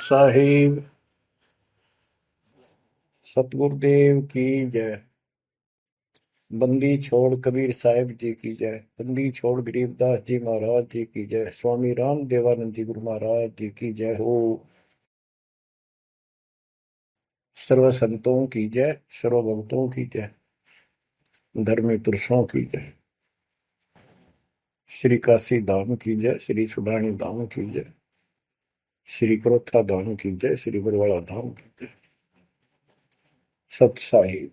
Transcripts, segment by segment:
साहिब सतगुरुदेव की जय। बंदी छोड़ कबीर साहिब जी की जय। बंदी छोड़ गरीबदास जी महाराज जी की जय। स्वामी राम देवानंद जी गुरु महाराज जी की जय हो। सर्व संतों की जय, सर्व भक्तों की जय, धर्मी पुरुषों की जय। श्री काशी धाम की जय, श्री सुडानी धाम की जय, श्री क्रोथा धाम की जय, श्री बरवाड़ा धाम की जय। सत साहिब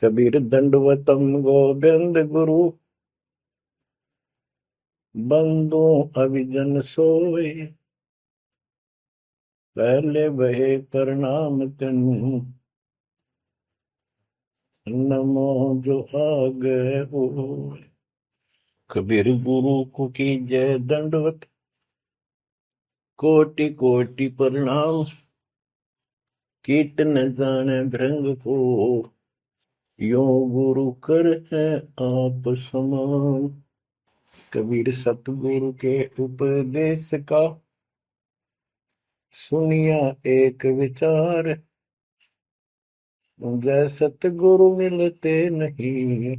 कबीर दंडवतम गोविंद गुरु, बंदो अभिजन सोए, पहले बहे प्रणाम तेनु, नमो जो आगे हो। कबीर गुरु को की जय दंडवत, कोटि कोटि प्रणाम, कीर्तन जाने भृंग को, यो गुरु कर है आप समान। कबीर सतगुरु के उपदेश का सुनिया एक विचार, जय सतगुरु मिलते नहीं,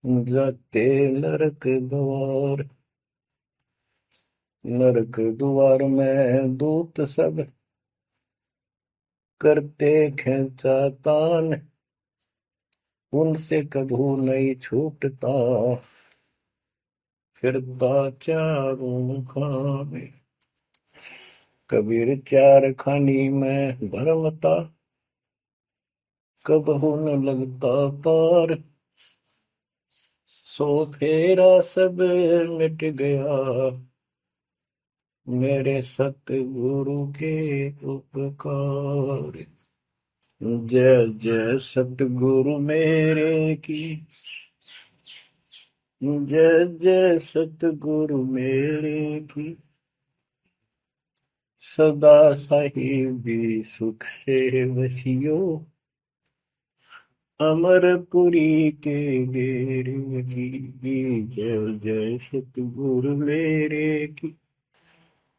जाते नरक द्वार। नरक द्वार में दूत सब करते खेचा तान, उनसे कभू नहीं छूटता, फिरता चारों खाने। कबीर चार खानी में भरमता, कबहू न लगता पार, सो फेरा सब मिट गया, मेरे सतगुरु के उपकार। जय जय सतगुरु मेरे की, जय जय सतगुरु मेरे की, सदा साहिबी सुख से वसियो, अमरपुरी के डेरे की। जय जय सतगुरु मेरे की,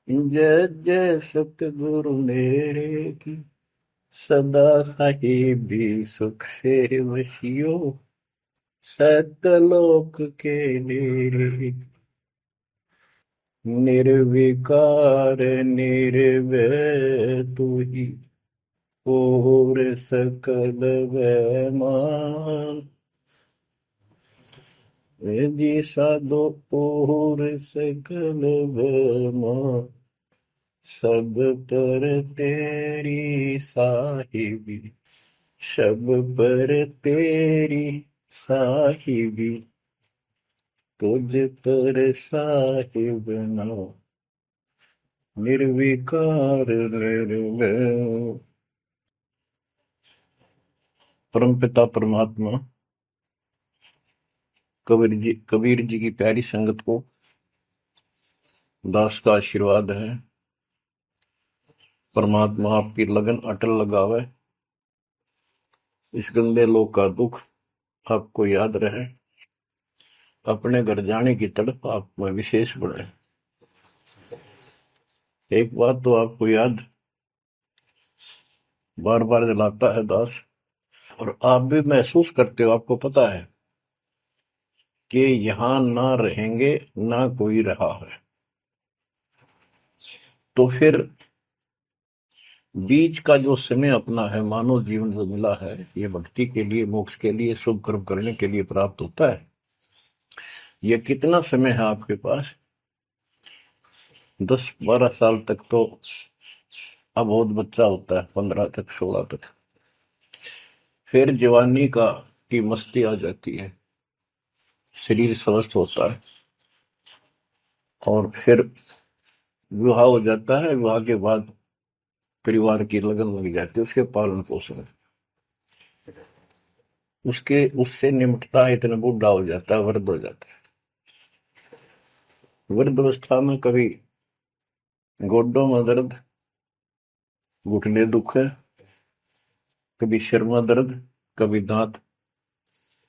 जय जय सतगुरु मेरे की, सदा साहिबी सुख से वसियो, सतलोक के डेरे। निर्विकार निर्भय तू ही, और सकल वैमान। जी साधो और सकल वैमान, सब पर तेरी साहिबी, सब पर तेरी साहिबी, तुझ पर साहिब ना, निर्विकार निर्भय। परमपिता परमात्मा कबीर जी की प्यारी संगत को दास का आशीर्वाद है। परमात्मा आपकी लगन अटल लगावे, इस गंदे लोक का दुख आपको याद रहे, अपने घर जाने की तड़प आप में विशेष बढ़े। एक बात तो आपको याद बार बार दिलाता है दास, और आप भी महसूस करते हो, आपको पता है कि यहां ना रहेंगे ना कोई रहा है, तो फिर बीच का जो समय अपना है, मानव जीवन जो मिला है, ये भक्ति के लिए, मोक्ष के लिए, शुभ कर्म करने के लिए प्राप्त होता है। ये कितना समय है आपके पास? 10-12 साल तक तो अब बहुत बच्चा होता है, 15 तक, 16 तक, फिर जवानी की मस्ती आ जाती है, शरीर स्वस्थ होता है, और फिर विवाह हो जाता है। विवाह के बाद परिवार की लगन लग जाती है, उसके पालन पोषण, उससे निमटता है, इतना बूढ़ा हो जाता है, वृद्ध हो जाता है। वृद्ध अवस्था में कभी गोड्डों में दर्द, घुटने दुख है, कभी सिर में दर्द, कभी दांत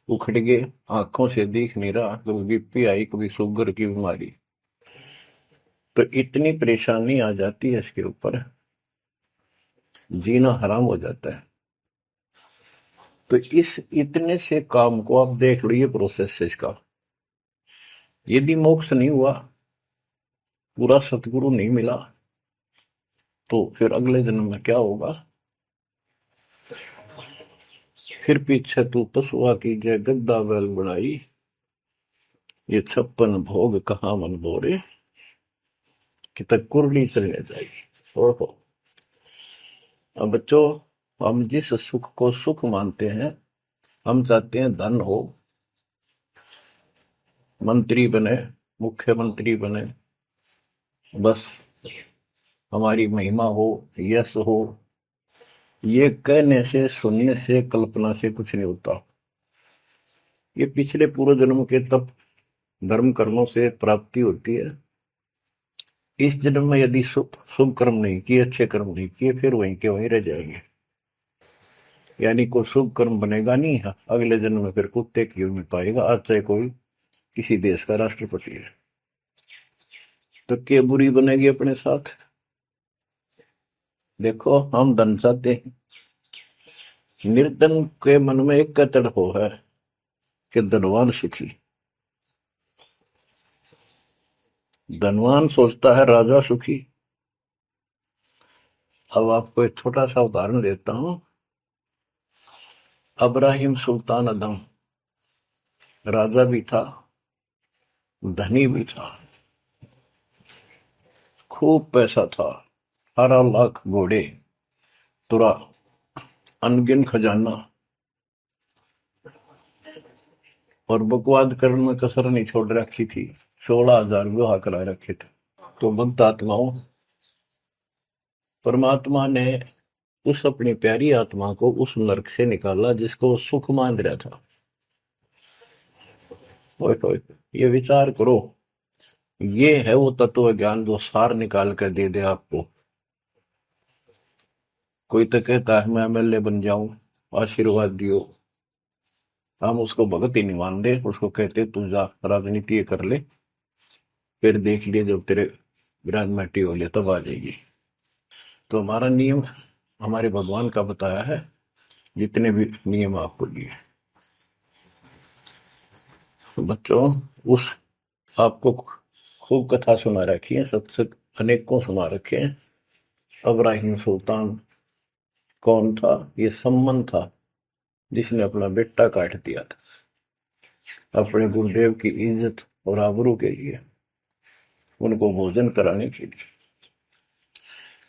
उखड़ गए, आंखों से दिख नहीं रहा, कभी बीपी आई, कभी शुगर की बीमारी। तो इतनी परेशानी आ जाती है इसके ऊपर, जीना हराम हो जाता है। तो इस इतने से काम को आप देख लो, ये प्रोसेस है इसका। यदि मोक्ष नहीं हुआ, पूरा सतगुरु नहीं मिला, तो फिर अगले जन्म में क्या होगा? फिर पीछे तू पशुआ की जय गद्दा बैल बनाई, ये 56 भोग कहाँ मन बोरे, कि तक कुरली चलने जाएगी। ओहो। अब बच्चों, हम जिस सुख को सुख मानते हैं, हम चाहते हैं धन हो, मंत्री बने, मुख्यमंत्री बने, बस हमारी महिमा हो, यश हो। ये कहने से, सुनने से, कल्पना से कुछ नहीं होता। ये पिछले पूर्व जन्म के तप धर्म कर्मों से प्राप्ति होती है। इस जन्म में यदि शुभ कर्म नहीं किए, अच्छे कर्म नहीं किए, फिर वहीं के वहीं रह जाएंगे। यानी कोई शुभ कर्म बनेगा नहीं है, अगले जन्म में फिर कुत्ते की में पाएगा, आज चाहे कोई किसी देश का राष्ट्रपति है। तो क्या बुरी बनेगी अपने साथ? देखो, हम धन चाहते हैं, निर्धन के मन में एक कतड़ हो है कि धनवान सुखी। धनवान सोचता है राजा सुखी। अब आपको एक छोटा सा उदाहरण देता हूं। अब्राहिम सुल्तान अदम राजा भी था, धनी भी था, खूब पैसा था, 18 लाख घोड़े, तुरा, अनगिन खजाना, और बकवाद करने में कसर नहीं छोड़ रखी थी। 16,000 विवाह करा रखे थे। तो भक्त आत्माओं, परमात्मा ने उस अपनी प्यारी आत्मा को उस नरक से निकाला जिसको वो सुख मान रहा था। ओए, ये विचार करो, ये है वो तत्व ज्ञान जो सार निकाल कर दे दे आपको। कोई तो कहता है मैं एमएलए बन जाऊं, आशीर्वाद दियो। हम उसको भगत ही नहीं मान रहे, उसको कहते तू जा राजनीति कर ले, फिर देख लिए जब तेरे विराज माटी हो लिया तब आ जाएगी। तो हमारा नियम हमारे भगवान का बताया है, जितने भी नियम आपको दिए। तो बच्चों, उस आपको खूब कथा सुना रखी है, सत्संग अनेक को सुना रखे हैं। अब्राहिम सुल्तान कौन था? ये सम्मन था जिसने अपना बेटा काट दिया था अपने गुरुदेव की इज्जत और आबरू के लिए, उनको भोजन कराने के लिए।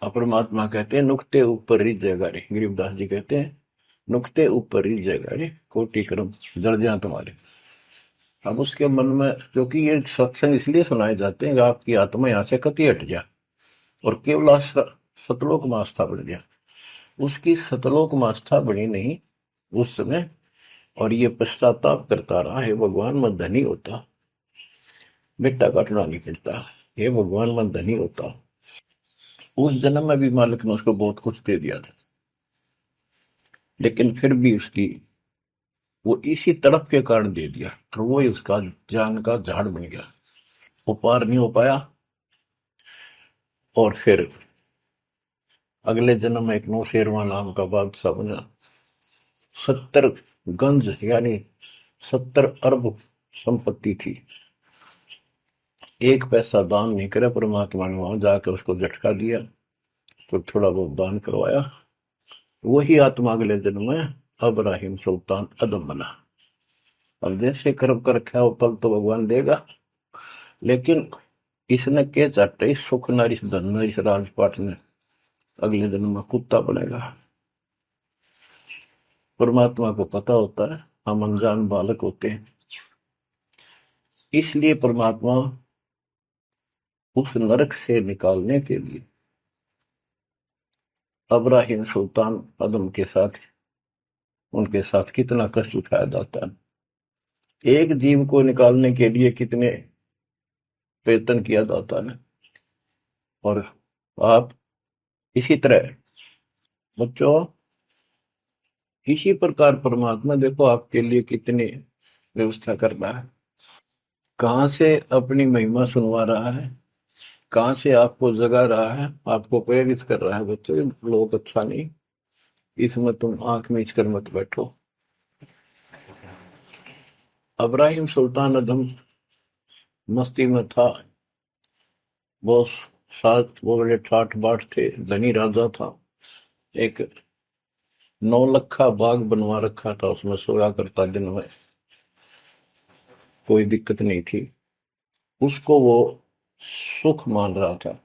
परमात्मा कहते हैं नुक्ते ऊपर रिझ जाएगा रे, गरीबदास जी कहते हैं नुक्ते ऊपर रिझ जाएगा रे, कोटि कर्म जड़ जाए तुम्हारे। अब उसके मन में, क्योंकि ये सत्संग इसलिए सुनाए जाते हैं कि आपकी आत्मा यहां से कति हट जाए और केवल सतलोक में आस्था बढ़ जाए। उसकी सतलोक में आस्था बढ़ी नहीं उस समय, और ये पश्चाताप करता रहा, हे भगवान मैं धनी होता, बेटा काटना नहीं मिलता, हे भगवान मैं धनी होता। उस जन्म में भी मालिक ने उसको बहुत कुछ दे दिया था, लेकिन फिर भी उसकी वो इसी तड़प के कारण दे दिया, और वो ही उसका जान का झाड़ बन गया। वो पार नहीं हो पाया, और फिर अगले जन्म में एक नौशेरवा नाम का बादशाह बना। 70 गंज यानी 70 अरब संपत्ति थी। एक पैसा दान नहीं करे, परमात्मा ने वहां जाकर उसको झटका दिया, तो थोड़ा बहुत दान करवाया। वही आत्मा अगले जन्म में अब्राहिम सुल्तान अदम बना। अब जैसे कर्म कर रखा है वो फल तो भगवान देगा, लेकिन इसने के चाटे इस सुख न, इस धन न, इस राजपाट ने अगले जन्म में कुत्ता बनेगा। परमात्मा को पता होता है हम अनजान बालक होते हैं, इसलिए परमात्मा उस नरक से निकालने के लिए अब्राहिम सुल्तान अदम के साथ, उनके साथ कितना कष्ट उठाया जाता है। एक जीव को निकालने के लिए कितने प्रयत्न किया जाता है। और आप इसी तरह बच्चों, इसी प्रकार परमात्मा देखो आपके लिए कितनी व्यवस्था कर रहा है, कहां से अपनी महिमा सुनवा रहा है, कहाँ से आपको जगा रहा है, आपको प्रेरित कर रहा है बच्चों, ये लोग अच्छा नहीं, इसमें तुम आंख मीच कर मत बैठो। अब्राहिम सुल्तान अदम मस्ती में था, वो साथ वो बड़े ठाठ बाट थे, धनी राजा था। एक 9 लखा बाग बनवा रखा था, उसमें सोया करता दिन में, कोई दिक्कत नहीं थी उसको, वो सुख मान रहा था।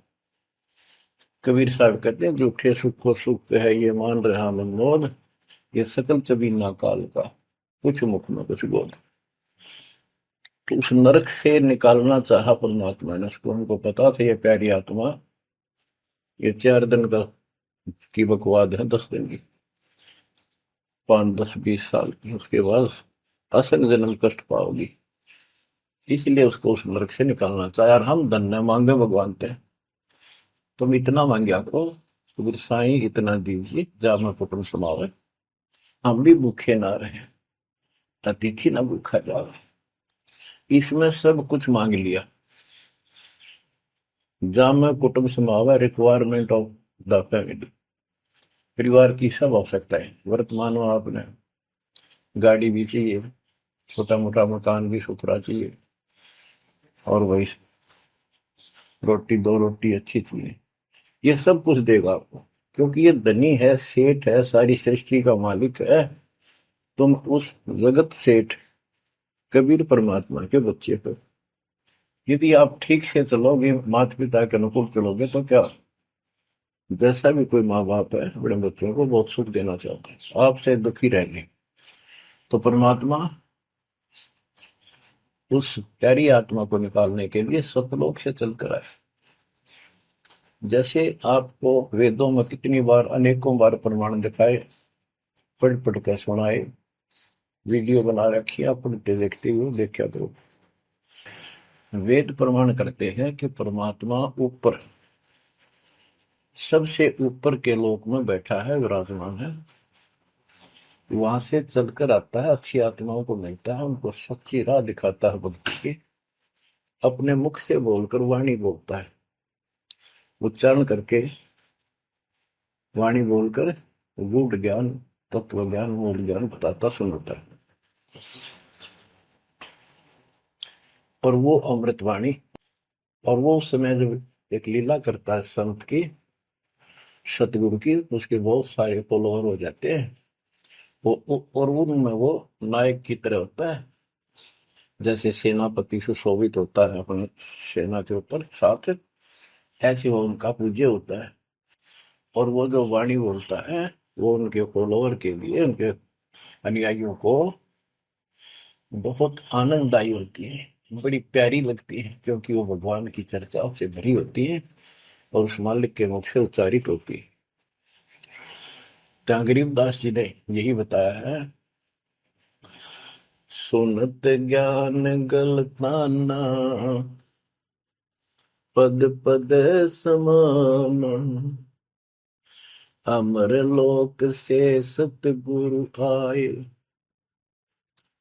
कबीर साहब कहते हैं, झूठे सुख को सुख है ये मान रहा मनमोद, ये सकल चबीना काल का, कुछ मुख में कुछ बोध। तो उस नरक से निकालना चाहा परमात्मा ने उसको, उनको पता था ये प्यारी आत्मा, ये 4 दिन का की बकवाद है, 10 दिन की, 5, 10, 20 साल की, उसके बाद असंग जन्म कष्ट पाओगी, इसलिए उसको उस नरक से निकालना चाहे। और हम धन्य मांगे भगवान थे, तुम इतना मांगे आपको, तो साईं इतना दीजिए जामा कुटुंब समावे, हम भी भूखे ना रहे, अतिथि ना भूखा जावे। इसमें सब कुछ मांग लिया। जामा कुटुंब समावे, रिक्वायरमेंट ऑफ द फैमिली, परिवार की सब आवश्यकता है। वर्तमान में आपने गाड़ी भी चाहिए, छोटा मोटा मकान भी सुथरा चाहिए, और वही रोटी 2 रोटी अच्छी चाहिए, ये सब कुछ देगा आपको, क्योंकि ये धनी है, सेठ है, सारी सृष्टि का मालिक है। तुम उस जगत सेठ कबीर परमात्मा के बच्चे हो। यदि आप ठीक से चलोगे, माता पिता के अनुकूल चलोगे, तो क्या, जैसा भी कोई माँ बाप है अपने बच्चों को बहुत सुख देना चाहते हैं, आपसे दुखी रहेंगे, तो परमात्मा उस प्यारी आत्मा को निकालने के लिए सतलोक से चलकर आए। जैसे आपको वेदों में कितनी बार, अनेकों बार प्रमाण दिखाए, पढ़ पढ़ कर सुनाए, वीडियो बना रखी, आप पढ़ते देखते हुए देखा करो। वेद प्रमाण करते हैं कि परमात्मा ऊपर, सबसे ऊपर के लोक में बैठा है, विराजमान है, वहां से चलकर आता है, अच्छी आत्माओं को मिलता है, उनको सच्ची राह दिखाता है भक्ति की, अपने मुख से बोलकर वाणी बोलता है, उच्चारण करके वाणी बोलकर गूढ़ ज्ञान, तत्व ज्ञान, मूल ज्ञान बताता सुनाता है। और वो अमृतवाणी, और वो उस समय जब एक लीला करता है संत की, सतगुरु की, उसके बहुत सारे फॉलोअर हो जाते हैं, और उनमें वो नायक की तरह होता है, जैसे सेनापति सुशोभित होता है अपने सेना के ऊपर साथ, ऐसे वो उनका पूज्य होता है। और वो जो वाणी बोलता है, वो उनके फॉलोअर के लिए, उनके अनुयायियों को बहुत आनंददायी होती है, बड़ी प्यारी लगती है, क्योंकि वो भगवान की चर्चाओं से भरी होती है और उस मालिक के मुख से उच्चारित होती है। ત્યાં गरीबदास जी ने यही बताया है, सुनत ज्ञान गलताना, पद पद समान, अमर लोक से सतगुरु आए,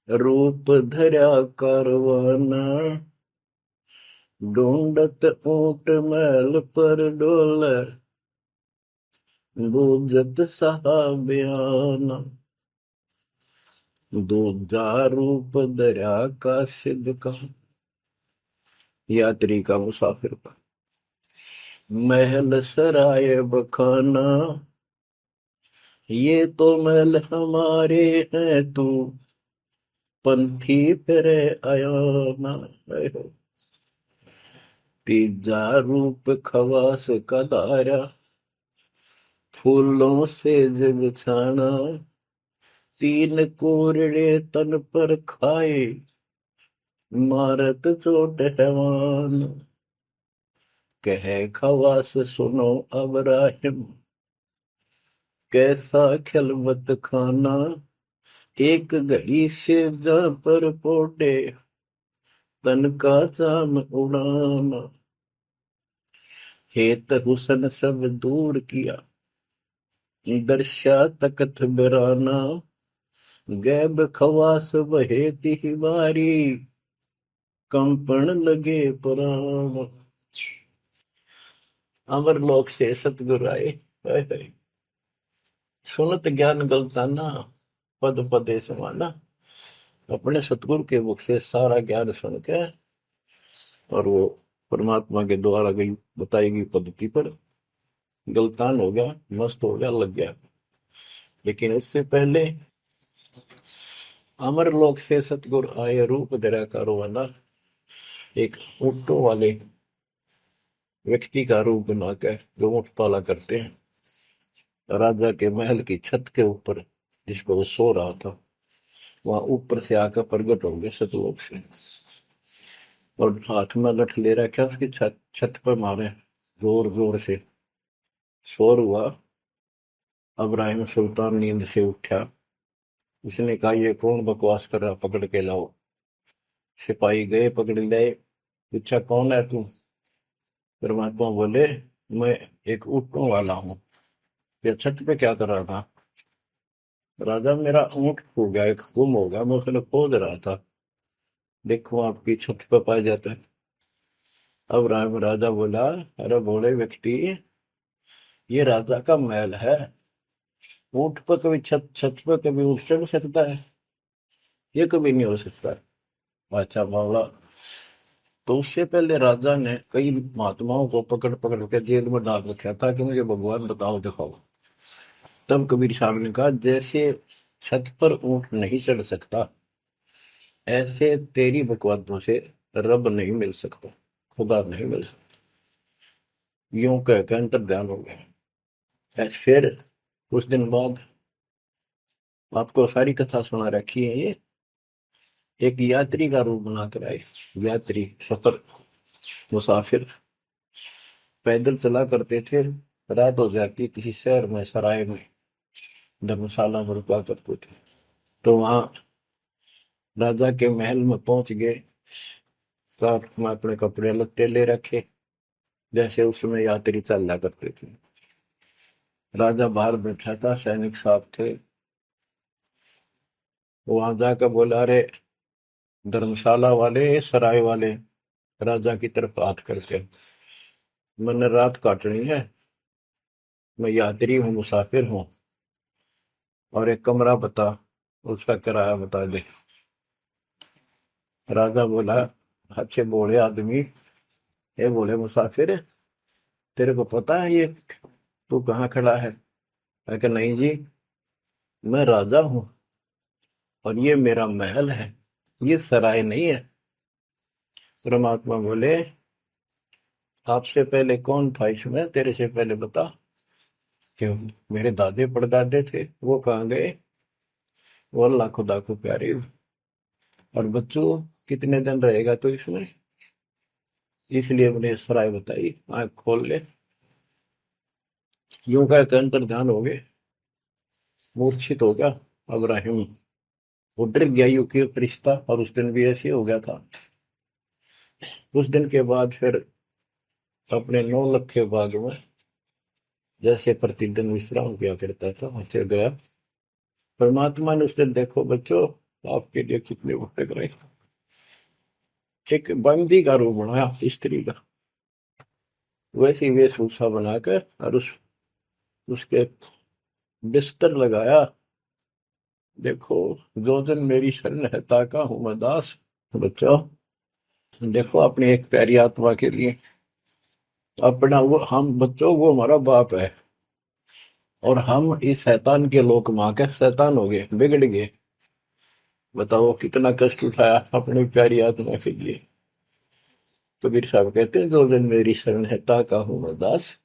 रूप धर्या कारवाना, ढूंढत ऊंट मैल पर डोले, बूझत साहबियाना, दूजा रूप दरिया का सिद्ध का, यात्री का, मुसाफिर का, महल सराय बखाना, ये तो महल हमारे हैं, तू पंथी फिरे आयाना। तीजा रूप खवास का दायरा, फूलों से जग छाना, 3 कोरड़े तन पर खाए, मारत चोट हैवान, कहे खवास सुनो अब राहिम, कैसा खिलवत खाना, एक घड़ी से जा पर पोटे, तन का चाम उड़ाना, हेत हुसन सब दूर किया, दर्शा तकत बिराना, गैब खवास बहे तिहवारी, कंपन लगे पुराण। अमर लोक से सतगुरु आए, हाय हाय। सुनत ज्ञान गलताना, पद पदे समाना। अपने सतगुरु के मुख से सारा ज्ञान सुन के और वो परमात्मा के द्वारा गई बताई गई पद्धति पर गलतान हो गया, मस्त हो गया, लग गया। लेकिन उससे पहले अमर लोक से सतगुरु आए, रूप धरा कारोबाना। एक ऊँटों वाले व्यक्ति का रूप बनाकर जो ऊँट पाला करते हैं, राजा के महल की छत के ऊपर जिस पर वो सो रहा था, वहां ऊपर से आकर प्रकट हो गए सतलोक से, और हाथ में लठ ले रखा, उसकी छत छत पर मारे जोर जोर से। शोर हुआ। अब्राहिम सुल्तान नींद से उठा। उसने कहा, ये कौन बकवास कर रहा, पकड़ के लाओ। सिपाही गए, पकड़ लाए। पूछा, कौन है तू? परमात्मा बोले, मैं एक ऊँटों वाला हूँ। ये छत पे क्या कर रहा था? राजा, मेरा ऊँट खो गया, एक गुम हो गया, मैं उसने खोज रहा था, देखो आपकी छत पे पाया जाता है। अब राजा बोला, अरे भोले व्यक्ति, ये राजा का महल है, ऊँट पर कभी छत पर कभी ऊँट चढ़ सकता है? ये कभी नहीं हो सकता। अच्छा बावला। तो उससे पहले राजा ने कई महात्माओं को पकड़ पकड़ के जेल में डाल रखा था कि मुझे भगवान बताओ, दिखाओ। तब कबीर साहब ने कहा, जैसे छत पर ऊँट नहीं चढ़ सकता, ऐसे तेरी बकवादों से रब नहीं मिल सकता, खुदा नहीं मिल सकता। यूं कहकर अंतर ध्यान हो गया। ऐसे फिर कुछ दिन बाद आपको सारी कथा सुना रखी है। ये एक यात्री का रूप बनाकर आए। यात्री, सफर, मुसाफिर पैदल चला करते थे। रात हो जाती, किसी शहर में, सराय में, धर्मशाला में रुका करते थे। तो वहां राजा के महल में पहुंच गए। साथ में अपने कपड़े लत्ते ले रखे, जैसे उसमें यात्री चला करते थे। राजा बाहर बैठा था, सैनिक साहब थे। वहां जाकर बोला, अरे धर्मशाला वाले, सराय वाले, राजा की तरफ हाथ करके, मैंने रात काटनी है, मैं यात्री हूँ, मुसाफिर हूँ, और एक कमरा बता, उसका किराया बता दे। राजा बोला, अच्छे बोले आदमी, ये बोले मुसाफिर, तेरे को पता है ये तू कहाँ खड़ा है? मैं कहा, नहीं जी, मैं राजा हूँ और ये मेरा महल है, ये सराय नहीं है। परमात्मा बोले, आपसे पहले कौन था इसमें, तेरे से पहले बता। क्यों? मेरे दादे परदादे थे, वो कहाँ गए? वो अल्लाह खुदा को प्यारे। और बच्चों, कितने दिन रहेगा तो इसमें? इसलिए मैंने सराय बताई, आंख खोल ले। यूं का अंतर ध्यान हो गए, मूर्छित हो गया अब्राहिम। वो डर गया, यू की रिश्ता, और उस दिन भी ऐसे हो गया था। उस दिन के बाद फिर अपने 9 लखे बाग में जैसे प्रतिदिन विश्राम किया करता था, वैसे गया। परमात्मा ने उस दिन, देखो बच्चों, आपके लिए कितने भटक रहे, एक बंदी का रूप बनाया, स्त्री का, वैसी वेशभूषा बनाकर, और उसके बिस्तर लगाया। देखो, जो दिन मेरी शरण है, ताका हूं मैं दास। बच्चों, देखो अपनी एक प्यारी आत्मा के लिए अपना, वो हम बच्चों, वो हमारा बाप है, और हम इस शैतान के लोक मां के शैतान हो गए, बिगड़ गए। बताओ कितना कष्ट उठाया अपनी प्यारी आत्मा के लिए। कबीर साहब कहते हैं, जो दिन मेरी शरण है, ताका हूं मैं दास।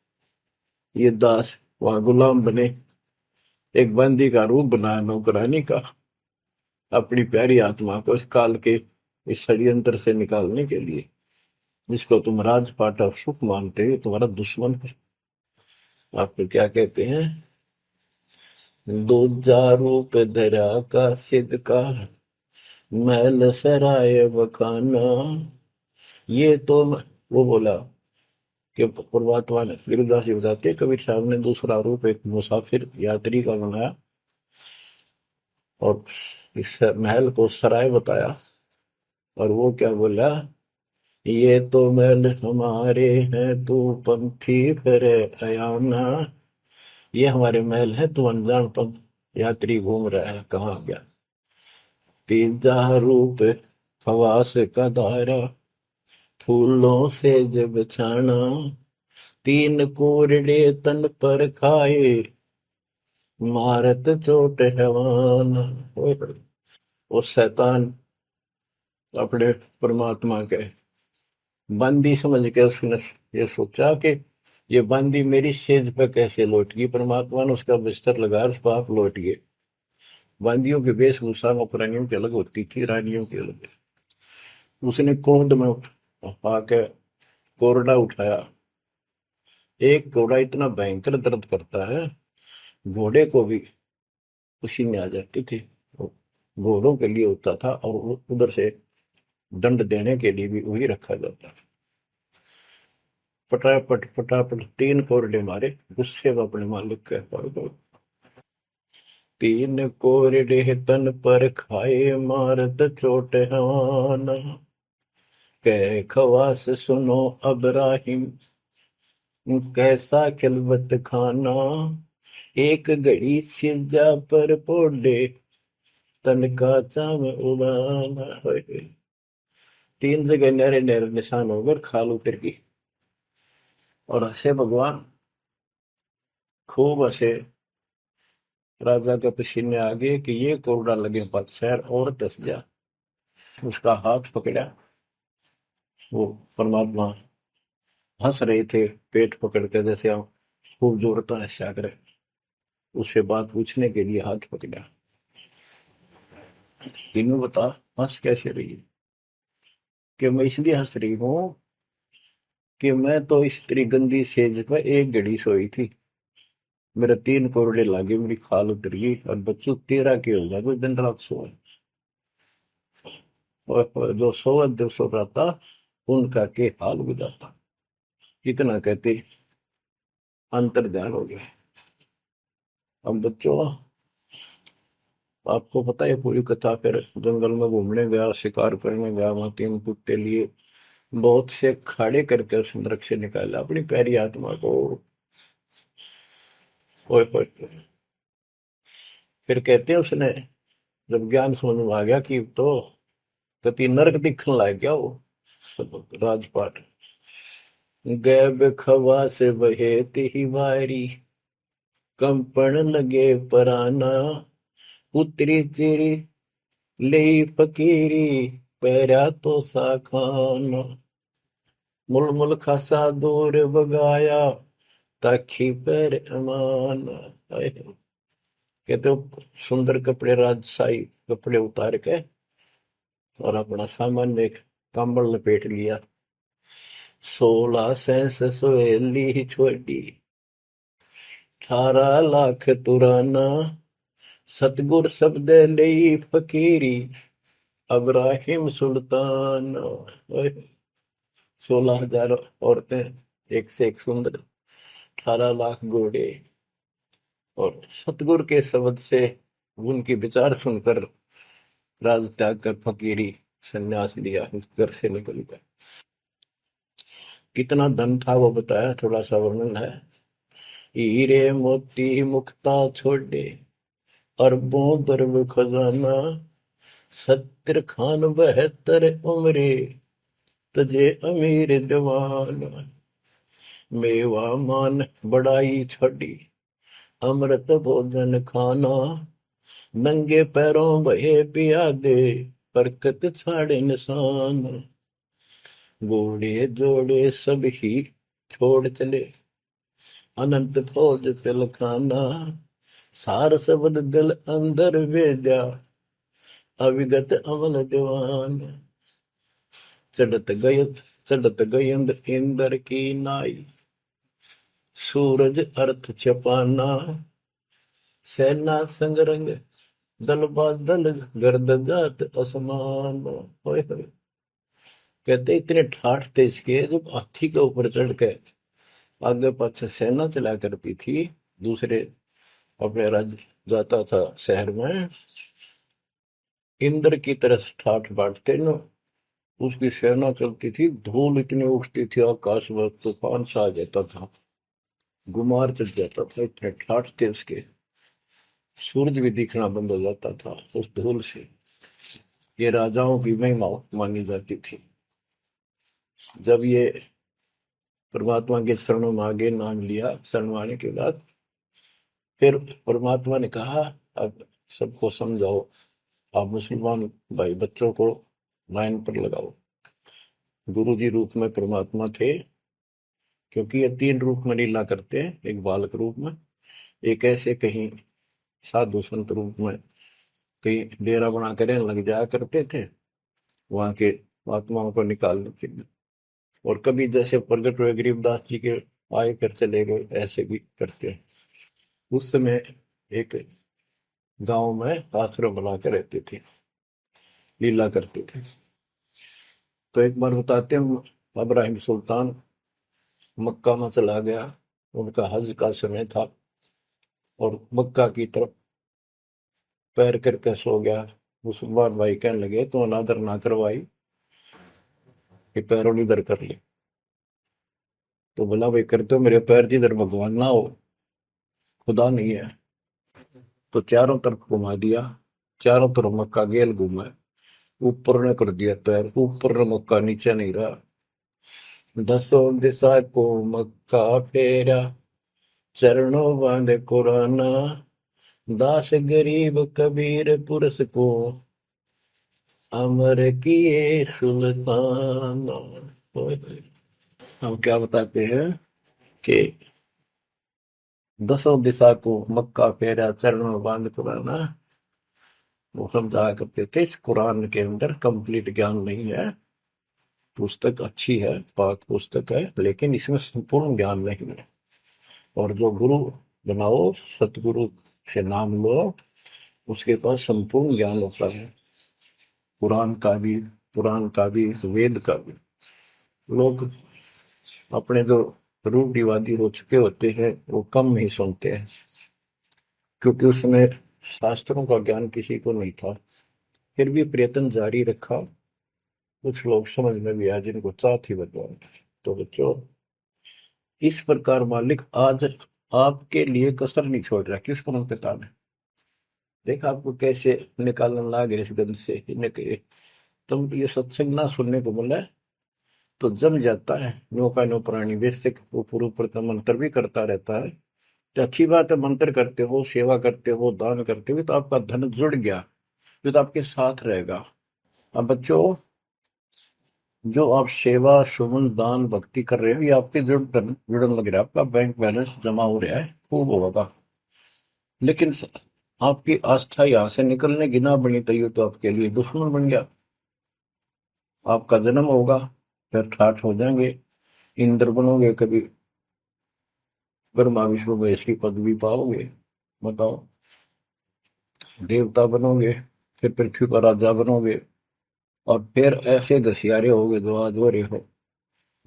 ये दास वहां गुलाम बने, एक बंदी का रूप बनाया नौकरानी का, अपनी प्यारी आत्मा को इस काल के इस षड्यंत्र से निकालने के लिए। जिसको तुम राजपाट और सुख मानते हो, तुम्हारा दुश्मन है। आपको क्या कहते हैं? दूजा रूप धरा का सिद्ध का, महल सराय बखाना। ये तो वो बोला कि परमात्मा ने, गिरिदास जी बताते, कबीर साहब ने दूसरा रूप एक मुसाफिर यात्री का बनाया, और इस महल को सराय बताया। और वो क्या बोला ये तो महल हमारे हैं, तू पंथी फिरे अयाना। ये हमारे महल है, तू अनजान पंथ यात्री घूम रहा है, कहाँ गया। तीजा रूप खवास का दायरा, फूलों से जब छाना। तीन कोरडे तन पर खाए, मारत चोट हैवान। वो शैतान अपने परमात्मा के बंदी समझ के उसने ये सोचा कि ये बंदी मेरी सेज पे कैसे लौट गई। परमात्मा ने उसका बिस्तर लगा, उस पाप लौट गए। बंदियों की वेशभूषा नौकरानियों की अलग होती थी, रानियों की अलग। उसने कोहद में आके कोरडा उठाया। एक घोड़ा इतना भयंकर दर्द करता है, घोड़े को भी उसी में आ जाती थी। वो घोड़ों के लिए होता था, और उधर से दंड देने के लिए भी वही रखा जाता था। फटाफट फटाफट तीन कोरडे मारे, गुस्से में अपने मालिक के पड़ गए। तीन कोरडे तन पर खाए, मारत चोट हवाना। कह खवास सुनो अबराहिम, कैसा खिलवत खाना। एक घड़ी सिजा पर पोडे, तन का चाम उड़ाना। तीन जगह नहरे नहरे निशान होकर खाल उतर गई। और हंसे भगवान, खूब हंसे। राजा के पसीने आ गए कि ये कोरडा लगे शहर और दस जा। उसका हाथ पकड़ा। वो परमात्मा हंस रहे थे, पेट पकड़ के, जैसे हम खूब जोरता हंसा करे। उससे बात पूछने के लिए हाथ पकड़ा। तीनों बता, हंस कैसे रही है। कि मैं इसलिए हंस रही हूं कि मैं तो इस तेरी गंदी सेज पर एक घड़ी सोई थी, मेरे तीन कोरडे लागे, मेरी खाल उतर गई, और बच्चों तेरा के होगा कोई दिन रात सोए। और जो सोवत जो सो रहा था, उनका के हाल बुझाता। इतना कहते अंतर ध्यान हो गया। अब बच्चों, आपको पता है पूरी कथा। फिर जंगल में घूमने गया, शिकार करने गया, वहां तीन कुत्ते लिए, बहुत से खाड़े करके उस नरक से निकाला अपनी प्यारी आत्मा को। ओए ओए। फिर कहते हैं उसने, जब ज्ञान समझ में आ गया कि तो कति नरक दिखने लग गया वो राजपाट। गैब खवा से बहे ही वारी, कंपन लगे पराना। उतरी तेरी ले फकीरी, पैरा तो सा खाना। मुल मुल खासा दूर बगाया, ताकि पैर अमान। कहते हो सुंदर कपड़े, राजशाही कपड़े उतार के, और अपना सामान्य एक कंबल लपेट लिया। 16 सवेली छोड़ी, 18 लाख तुराना। सतगुर शब्द ले फकीरी, अब्राहिम सुल्तान। 16,000 औरतें, एक से एक सुंदर, 18 लाख घोड़े, और सतगुरु के शब्द से उनके विचार सुनकर राज त्याग कर फकीरी संन्यास लिया, उस घर से निकल गया। कितना धन था वो बताया, थोड़ा सा वर्णन है। हीरे मोती मुक्ता छोड़े, अरबों दरब खजाना। 70 खान 72 उम्रे, तजे अमीर जवान। मेवा मान बड़ाई छड़ी, अमृत भोजन खाना। नंगे पैरों बहे पियादे, बरकत छाड़े निशान। घोड़े जोड़े सब ही छोड़ चले, अनंत फौज तिलखाना। सार शब्द दिल अंदर वेद्या, अविगत अमल दीवान। चढ़त गय चढ़त गयंद इंद्र की नाई, सूरज अर्थ छपाना। सेना संगरंग दल बादल, गर्द जात असमान। होए होए। कहते इतने ठाठ थे इसके, जब हाथी के ऊपर चढ़ के आगे पाछे सेना चला करती थी, दूसरे अपने राज्य जाता था शहर में, इंद्र की तरह ठाठ बांटते न। उसकी सेना चलती थी, धूल इतनी उठती थी आकाश में, तूफान सा आ जाता था, गुमार चढ़ जाता था, इतने ठाठ थे उसके, सूरज भी दिखना बंद हो जाता था उस धूल से। ये राजाओं की महिमा मानी जाती थी। जब ये परमात्मा के शरणों में आगे नाम लिया, शरण आने के बाद फिर परमात्मा ने कहा, अब सबको समझाओ, आप मुसलमान भाई बच्चों को लाइन पर लगाओ। गुरु जी रूप में परमात्मा थे, क्योंकि ये तीन रूप में लीला करते हैं, एक बालक रूप में, एक ऐसे कहीं साधु संत रूप में कहीं डेरा बना कर लग जाया करते थे वहां के आत्माओं को निकालने के लिए, और कभी जैसे प्रगट हुए गरीबदास जी के आए कर चले गए, ऐसे भी करते हैं। उस समय एक गांव में आश्रम बना कर रहते थे, लीला करते थे। तो एक बार बताते हैं, इब्राहिम सुल्तान मक्का में चला गया, उनका हज का समय था, और मक्का की तरफ पैर करके सो गया। मुसलमान भाई कहने लगे, तो अनादर ना करवाई कि पैरों इधर कर ले। तो बोला, भाई करते हो मेरे पैर जिधर भगवान ना हो, खुदा नहीं है। तो चारों तरफ घुमा दिया, चारों तरफ मक्का गेल घूमा, ऊपर ने कर दिया पैर, ऊपर ने मक्का, नीचे नहीं रहा। दसों दिशा को मक्का फेरा, चरणों बांधे कुराना, दास गरीब कबीर पुरस को, अमर किए सुल्तान। हम क्या बताते हैं कि दसों दिशा को मक्का फेरा, चरणों बांध कुराना, वो समझाया करते थे। इस कुरान के अंदर कंप्लीट ज्ञान नहीं है, पुस्तक अच्छी है, पाक पुस्तक है, लेकिन इसमें संपूर्ण ज्ञान नहीं है। और जो गुरु बनाओ, सतगुरु से नाम लो, उसके पास संपूर्ण ज्ञान होता है, पुराण का भी, वेद का भी। लोग अपने जो रूढ़िवादी हो चुके होते हैं, वो कम ही सुनते हैं, क्योंकि उसमें शास्त्रों का ज्ञान किसी को नहीं था। फिर भी प्रयत्न जारी रखा, कुछ लोग समझ में भी आया जिनको चाह थी भगवान की। तो बच्चों, इस प्रकार मालिक आज आपके लिए कसर नहीं छोड़ रहा। किस परम पिता ने देखा आपको कैसे निकालने लगे इस गंध से, निकले। तुम ये सत्संग ना सुनने को बोला है तो जम जाता है, नौका नो प्राणी बेसिक ऊपर ऊपर का मंत्र भी करता रहता है। तो अच्छी बात है, मंत्र करते हो, सेवा करते हो, दान करते हो, तो आपका धन जुड़ गया, तो आपके साथ रहेगा। अब बच्चों, जो आप सेवा सुमन दान भक्ति कर रहे हो, ये आपके जुड़न लग रहा है, आपका बैंक बैलेंस जमा हो रहा है, खूब होगा। लेकिन आपकी आस्था यहाँ से निकलने की ना बनी तैयो, तो आपके लिए दुश्मन बन गया। आपका जन्म होगा, फिर ठाठ हो जाएंगे, इंद्र बनोगे, कभी ब्रह्मा विष्णु महेश की पदवी पाओगे, बताओ, देवता बनोगे, फिर पृथ्वी पर राजा बनोगे, और फिर ऐसे घसियारे होगे जो आज हो रहे हो।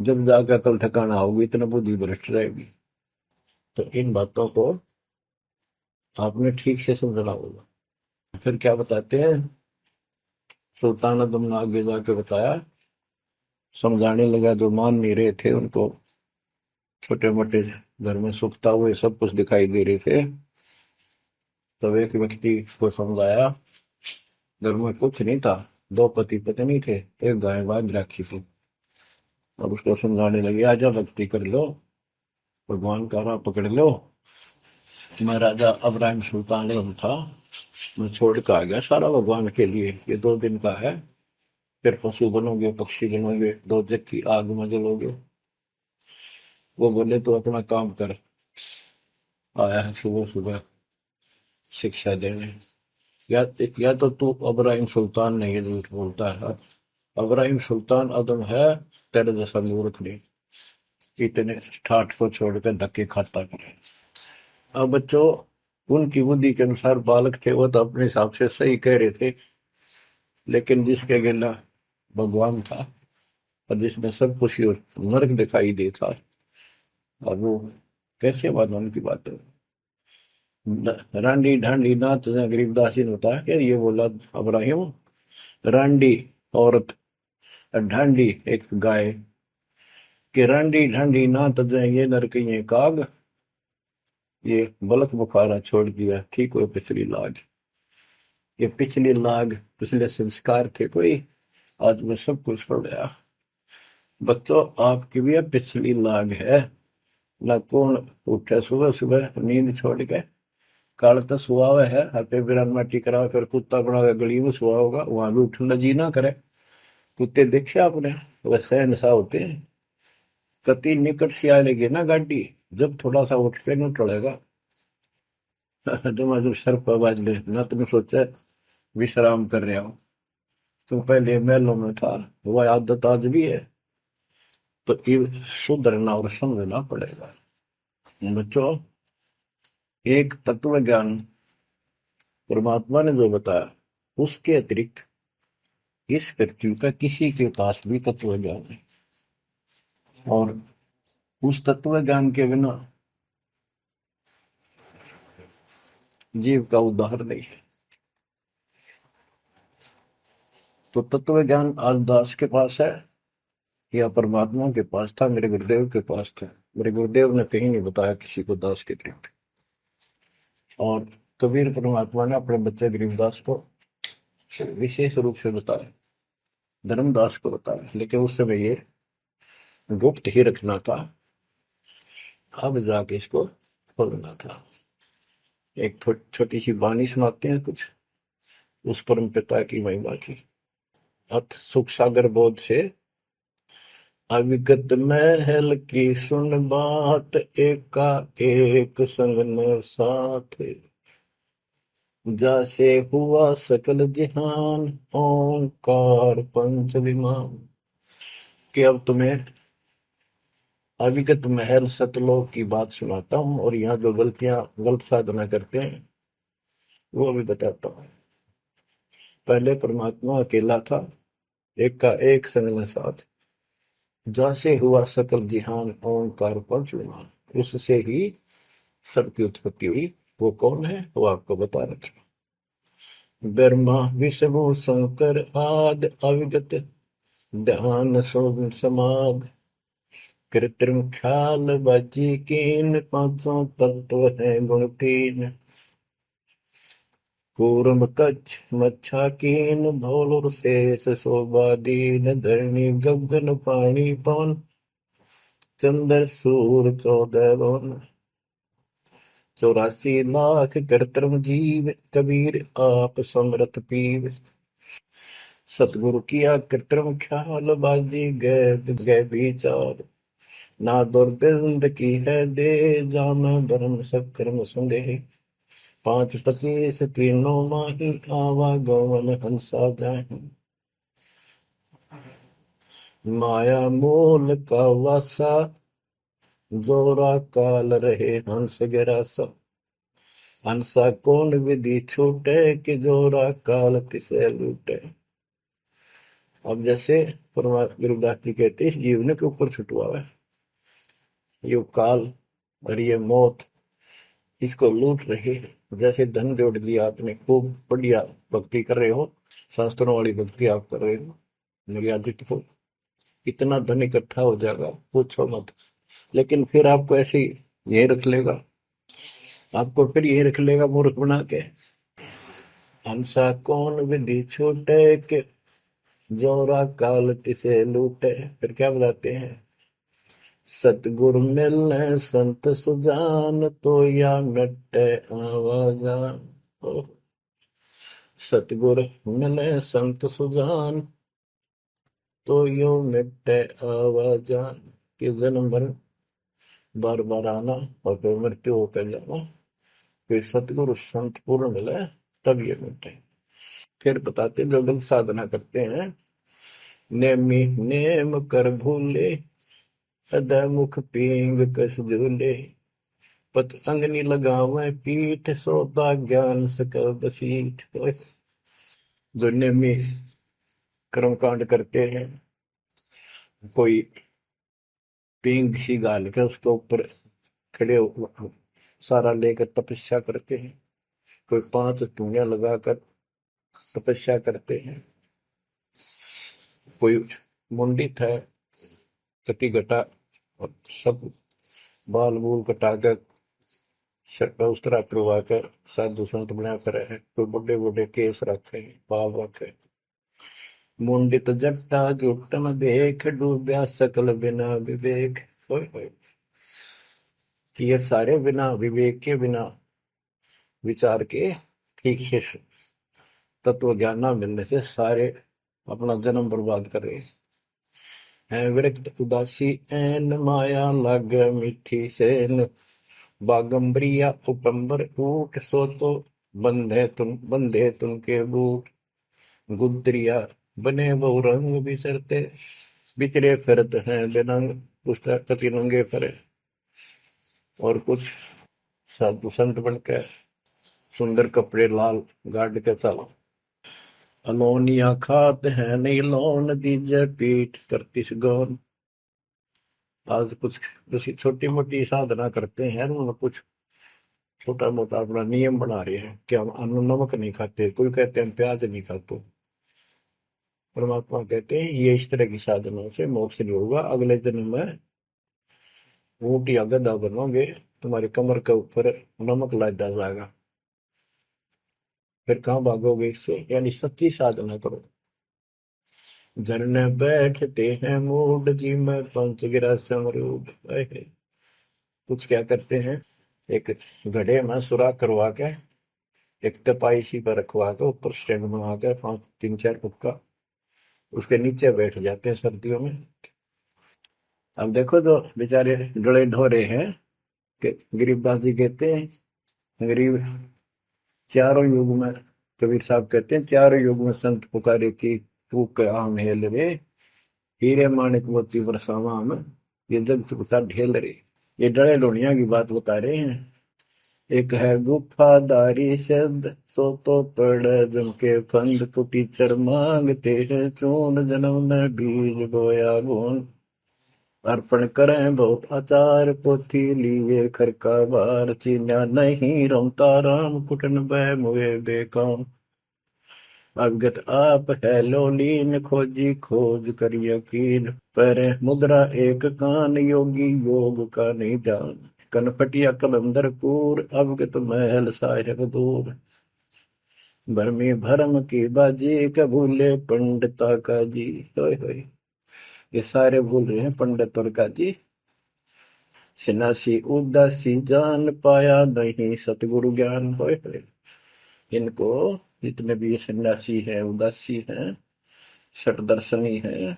जब जाकर कल ठिकाना होगी, इतना बुद्धि भ्रष्ट रहेगी। तो इन बातों को आपने ठीक से समझना होगा। फिर क्या बताते हैं, सुल्तान आदम ने आगे जाके बताया, समझाने लगा, जो मान नहीं रहे थे उनको, छोटे मोटे घर में सुखता हुए सब कुछ दिखाई दे रहे थे। तब एक व्यक्ति को समझाया, घर में कुछ नहीं था, दो पति पत्नी थे, एक गाय बांध रखी थी। अब उसको समझाने लगे, आजा भक्ति कर लो, भगवान का राह पकड़ लो। मैं राजा इब्राहिम सुल्तान आजम था, मैं छोड़ कर आ गया सारा भगवान के लिए, ये 2 दिन का है, फिर पशु बनोगे, पक्षी बनोगे, दो जग की आग में जलोगे। वो बोले, तो अपना काम कर, आया है सुबह सुबह शिक्षा देने। या तो तू इब्राहिम सुल्तान नहीं है, झूठ बोलता है। इब्राहिम सुल्तान आदम है, तेरे जैसा मूर्ख नहीं, इतने ठाठ को छोड़कर धक्के खाता करे। अब बच्चों, उनकी बुद्धि के अनुसार बालक थे, वो तो अपने हिसाब से सही कह रहे थे, लेकिन जिसके गिला भगवान था, और जिसमें सब कुछ नर्क दिखाई देता, और वो कैसे माना उनकी बात है। रांडी ढांडी नाच, गरीबदास जी ने बताया कि ये बोला इब्राहिम, रांडी औरत ढांडी एक गाय कि रांडी ढांडी ना तजे ये नरकइये काग, ये बलक बुखारा छोड़ दिया ठीक हुए पिछली लाग। ये पिछली लाग पिछले संस्कार थे कोई, आज मैं सब कुछ छोड़ गया। बच्चों आपकी भी अब पिछली लाग है ना। कौन उठे सुबह सुबह नींद छोड़ के, काल तो सुआ हुआ है हाथे बिरान माटी करा फिर कुत्ता बना के गली में सुआ होगा, वहां भी उठना जी ना करे। कुत्ते देखे आपने वैसे नशा होते हैं। कति निकट से आ लेगी ना गाड़ी, जब थोड़ा सा उठ के न टलेगा जब सर पर आवाज ले ना, तुम सोचा विश्राम कर रहे हो। तुम पहले महलों में था, वह आदत आज भी है, तो ये सुधरना और समझना पड़ेगा। बच्चों एक तत्व ज्ञान परमात्मा ने जो बताया, उसके अतिरिक्त इस पृथ्वी का किसी के पास भी तत्व ज्ञान है, और उस तत्व ज्ञान के बिना जीव का उद्धार नहीं है। तो तत्व ज्ञान आज दास के पास है या परमात्मा के पास था, मेरे गुरुदेव के पास था। मेरे गुरुदेव ने कहीं नहीं बताया किसी को दास के अतिरिक्त। और कबीर परमात्मा ने अपने बच्चे गरीबदास को विशेष रूप से बताया, धर्मदास को बताया, लेकिन उस समय ये गुप्त ही रखना था, अब जाके इसको खोलना था। एक छोटी सी वाणी सुनाते हैं कुछ उस परम पिता की महिमा की। अथ सुख सागर बोध से अविगत महल की सुन बात, एका एक संग न साथ, जैसे हुआ सकल जहान, ओंकार पंच विमान। कि अब तुम्हें अविगत महल सतलोक की बात सुनाता हूं, और यहाँ जो गलत साधना करते हैं वो भी बताता हूं। पहले परमात्मा अकेला था, एक का एक संग में साथ, जैसे हुआ सकल जिहान, ओंकार पंच विमान, उससे ही सबकी उत्पत्ति हुई। वो कौन है वो आपको बता रखा। ब्रह्मा विष्णु शंकर आद, अविगत ध्यान सोम समाध, कृत्रिम ख्याल बाजी कीन, पांचों तत्व है गुण तीन, कूर्म कच्छ मच्छा कीन, धौल और शेष शोभा दीन, धरणी गगन पानी पवन, चंद्र सूर 14 भुवन, 84 लाख कृत्रिम जीव, कबीर आप समरथ पीव, सतगुरु किया कृत्रिम ख्याल, बाजी गए विचार, ना दुर्बिंद की है दे, जाना धर्म सक्रम संदेह, 5 25 तीनों माही, आवा गवन हंसा जाहि, माया मूल का वासा, जोरा काल रहे हंस गिरासा, हंसा कौन विधि छूटे, कि जोरा काल तिसे लूटे। अब जैसे परमात्मा गुरुदास जी कहते हैं, इस जीवन के ऊपर छुटवा है ये काल और ये मौत, इसको लूट रहे। जैसे धन जोड़ लिया आपने, खूब बढ़िया भक्ति कर रहे हो, शास्त्रों वाली भक्ति आप कर रहे हो, मर्यादित हो, इतना धन इकट्ठा हो जाएगा पूछो मत। लेकिन फिर आपको ऐसे यही रख लेगा, आपको फिर यही रख लेगा मूर्ख बना के। हंसा कौन विधि छूटे, के जोरा काल तिसे लूटे। फिर क्या बताते हैं, सतगुरु मिलने संत सुजान, तो या मिटे आवाजान। सतगुरु मिले संत सुजान, तो यो मिटे आवाजान। कि जन्म मरण बार बार आना और फिर मृत्यु होकर जाना, फिर सतगुरु संत पूर्ण मिले तब ये मिटे। फिर बताते जो लोग साधना करते हैं, नेमी नेम कर भूले, अदा मुख पींग कस झूले, पतंगनी लगावे पीठ, सोता ज्ञान सकल बसीठ। जो नेमी कर्म कांड करते हैं, कोई पींग सी गाल के उसके ऊपर खड़े सारा लेकर तपस्या करते हैं, कोई 5 धूनिया लगाकर तपस्या करते हैं, कोई मुंडित है, कटी घटा, और सब बाल बूल कटा कर शर्ट उस तरह करवा कर साधु संत बना कर है। कोई बड़े बड़े केस रखे, बाल रखे। मुंडित जट्टा जुटन देख, डूबया सकल बिना विवेक। ओए होए, कि ये सारे बिना विवेक के, बिना विचार के, ठीक से तत्व ज्ञान ना मिलने से सारे अपना जन्म बर्बाद कर रहे हैं। विरक्त उदासी एन माया लग, मीठी सेन बागंबरिया उपंबर ऊट, सो तो बंधे तुम के बूट। गुदरिया बने बहु रंग बिसरते, बिचरे फिरत हैं बेनंग। पुस्तक कति नंगे फिरे, और कुछ साधु संत बनकर सुंदर कपड़े लाल गाड़ के चलो। अलोनिया खात है नहीं लोन, दीजे पीठ करतिस गौन। आज कुछ किसी छोटी मोटी साधना करते हैं, उन्होंने कुछ छोटा मोटा अपना नियम बना रहे हैं कि हम अन्न नमक नहीं खाते, कोई कहते हैं प्याज नहीं खाते। परमात्मा कहते हैं ये इस तरह की साधनों से मोक्ष नहीं होगा, अगले जन्म में ऊंट या गधा बनोगे, तुम्हारी कमर के ऊपर नमक लादा जाएगा, फिर कहाँ भागोगे इससे। यानी सच्ची साधना करो। झरने बैठते हैं मूड जी में, पंच गिरा समरूप। कुछ क्या करते हैं, एक घड़े में सुराख करवा के, एक तपाई सी पर रखवा के, ऊपर स्टैंड बना के 3-4 फुट का, उसके नीचे बैठ जाते हैं सर्दियों में। अब देखो तो बेचारे डरे ढोरे हैं कि गरीबदास जी कहते हैं, गरीब चारों युग में, कबीर साहब कहते हैं चारों युग में संत पुकारे की, तू क्या हेल रे, हीरे माणिक मोती बरसावा हम, ये जग चुकता ढेल रे। ये डरे लोनिया की बात बता रहे हैं। एक है गुफादारी शब्द, सो तो पड़ जम के फंद, कुटीचर मांगते हैं चून, जन्म में बीज बोया गुण। अर्पण करें बहुत आचार, पोथी लिए खरका बार, चीन्या नहीं रमता राम, कुटन बह मुए बेकाम। अवगत आप है लोलीन, खोजी खोज कर यकीन, पर मुद्रा एक कान, योगी योग का नहीं जान। कनपटिया कलंदर पूर, अवगत महल साहिब दूर। भरमी भरम की बाजी, कबूले पंडिता का जी। होय होय, ये सारे भूल रहे हैं पंडित और काजी। सन्यासी उदासी जान, पाया नहीं सतगुरु ज्ञान। होय होय, इनको जितने भी सन्यासी हैं, उदासी हैं, सट दर्शनी हैं,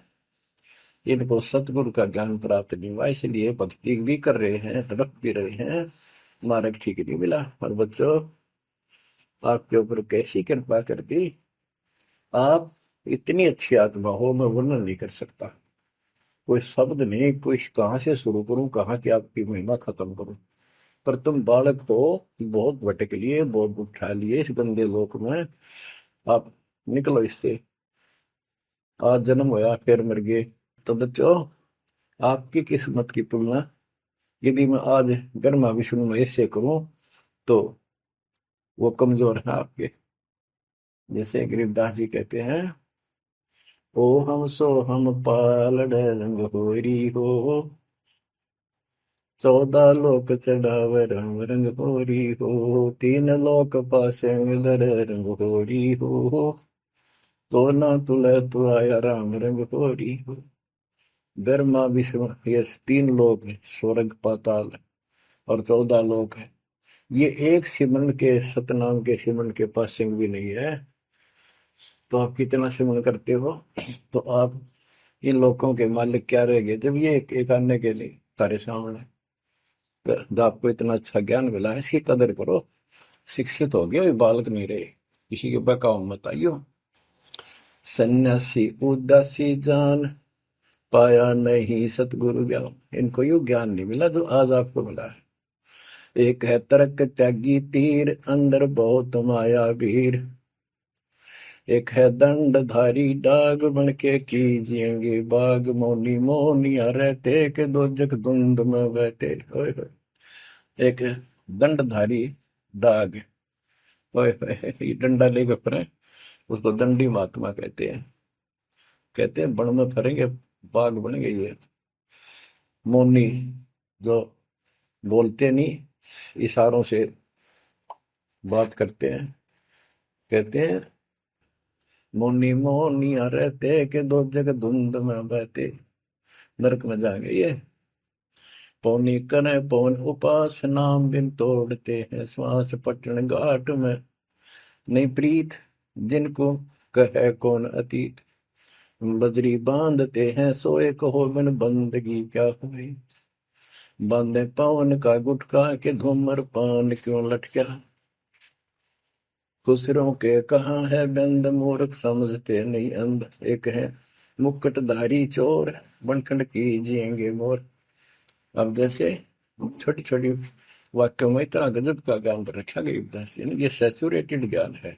इनको सतगुरु का ज्ञान प्राप्त नहीं हुआ, इसलिए भक्ति भी कर रहे हैं, तड़प भी रहे हैं, मार्ग ठीक नहीं मिला। और बच्चों, आपके ऊपर कैसी कृपा कर दी, आप इतनी अच्छी आत्मा हो, मैं वर्णन नहीं कर सकता। कोई शब्द नहीं, कोई कहाँ से शुरू करूं, कहाँ की आपकी महिमा खत्म करूं। पर तुम बालक हो, बहुत भटक लिए, बहुत उठा लिए इस गंदे लोक में, आप निकलो इससे। आज जन्म होया फिर मर गए। तो बच्चों, आपकी किस्मत की तुलना यदि मैं आज ब्रह्मा विष्णु महेश से करूं, तो वो कमजोर है आपके। जैसे गरीबदास जी कहते हैं, ओ हम सो हम पालड़ रंग होरी हो, 14 लोक चढ़ाव राम रंग होरी हो, 3 लोक पासे दर रंग होरी हो, तो ना तुले तु आया राम रंग होरी हो। ब्रह्मा विष्णु ये 3 लोक है, स्वर्ग पाताल और 14 लोक है। ये एक सिमरन के, सतनाम के सिमरन के पास सिंह भी नहीं है। तो आप कितना सिमरन करते हो, तो आप इन लोगों के मालिक क्या रह गए, जब ये एक आने के लिए तारे सामने। तो आपको इतना अच्छा ज्ञान मिला है, इसकी कदर करो। शिक्षित हो गए, बालक नहीं रहे, किसी के बहकाव मत आइयो। सन्यासी उदासी जान, पाया नहीं सतगुरु ज्ञान। इनको यू ज्ञान नहीं मिला जो आज आपको मिला है। एक है तर्क त्यागी तीर, अंदर बहुत माया वीर। एक है दंडधारी डाग, बन के कीजिएंगे बाग, मौनी मोनिया रहते के दो जग धुंध में बहते। ओए होए, एक दंडधारी डाग, ओए होए, ये डंडा लेकर फिरे, उसको दंडी महात्मा कहते हैं। कहते हैं बन में फरेंगे, बाग बन गई है। मौनी जो बोलते नहीं, इशारों से बात करते हैं, कहते हैं मौनी मौनिया रहते के दो जग धुंध में बहते, नरक में जाएंगे ये। पौनी करे पवन उपास नाम बिन तोड़ते हैं श्वास पटन घाट में, नहीं प्रीत जिनको कहे कौन अतीत, बजरी बांधते हैं सोए कहो बिन बंदगी क्या हुई, बांधे पवन का गुटका के धूमर पान क्यों लटका, खुसरों के कहाँ है बंद मूर्ख समझते नहीं अंध, एक है मुकुटधारी चोर बनखंड की जिएंगे मोर। अब जैसे छोटी छोटी वाक्य में इतना गजब का ज्ञान रखा गरीबदास जी ने, ये सैचुरेटेड ज्ञान है,